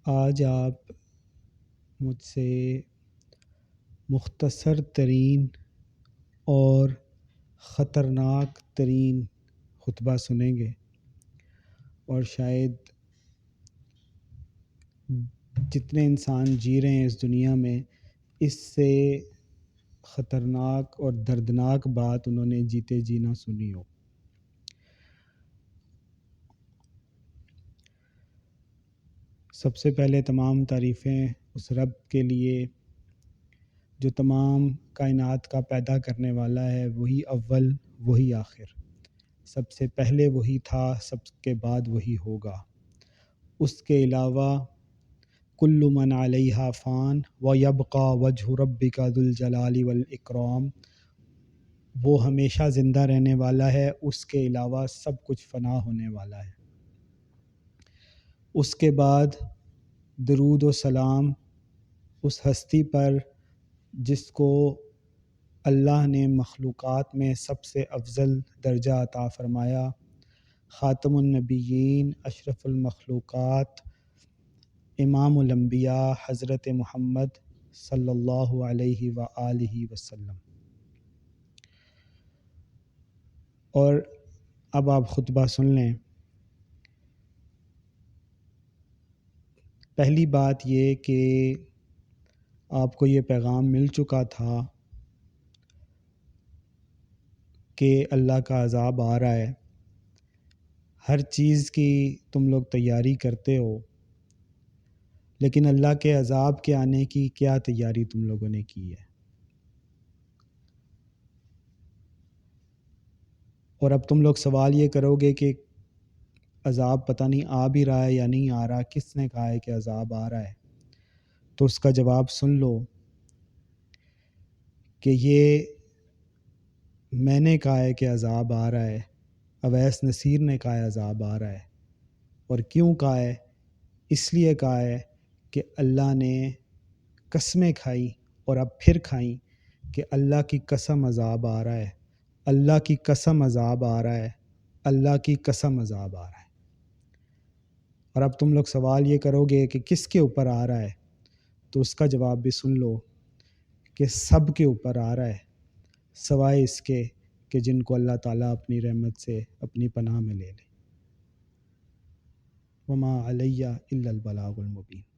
آج آپ مجھ سے مختصر ترین اور خطرناک ترین خطبہ سنیں گے، اور شاید جتنے انسان جی رہے ہیں اس دنیا میں اس سے خطرناک اور دردناک بات انہوں نے جیتے جی نہ سنی ہو۔ سب سے پہلے تمام تعریفیں اس رب کے لیے جو تمام کائنات کا پیدا کرنے والا ہے، وہی اول وہی آخر، سب سے پہلے وہی تھا، سب کے بعد وہی ہوگا۔ اس کے علاوہ کل من علیہا فان ویبقی وجہ ربک ذو الجلال والاکرام، وہ ہمیشہ زندہ رہنے والا ہے، اس کے علاوہ سب کچھ فنا ہونے والا ہے۔ اس کے بعد درود و سلام اس ہستی پر جس کو اللہ نے مخلوقات میں سب سے افضل درجہ عطا فرمایا، خاتم النبیین، اشرف المخلوقات، امام الانبیاء، حضرت محمد صلی اللہ علیہ وآلہ وسلم۔ اور اب آپ خطبہ سن لیں۔ پہلی بات یہ کہ آپ کو یہ پیغام مل چکا تھا کہ اللہ کا عذاب آ رہا ہے۔ ہر چیز کی تم لوگ تیاری کرتے ہو، لیکن اللہ کے عذاب کے آنے کی کیا تیاری تم لوگوں نے کی ہے؟ اور اب تم لوگ سوال یہ کرو گے کہ عذاب پتہ نہیں آ بھی رہا ہے یا نہیں آ رہا، کس نے کہا ہے کہ عذاب آ رہا ہے؟ تو اس کا جواب سن لو کہ یہ میں نے کہا ہے کہ عذاب آ رہا ہے، اویس نصیر نے کہا ہے عذاب آ رہا ہے۔ اور کیوں کہا ہے؟ اس لیے کہا ہے کہ اللہ نے قسمیں کھائی اور اب پھر کھائیں کہ اللہ کی قسم عذاب آ رہا ہے، اللہ کی قسم عذاب آ رہا ہے، اللہ کی قسم عذاب آ رہا ہے۔ اور اب تم لوگ سوال یہ کرو گے کہ کس کے اوپر آ رہا ہے؟ تو اس کا جواب بھی سن لو کہ سب کے اوپر آ رہا ہے، سوائے اس کے کہ جن کو اللہ تعالیٰ اپنی رحمت سے اپنی پناہ میں لے لے۔ وما علیہ الا البلاغ المبین۔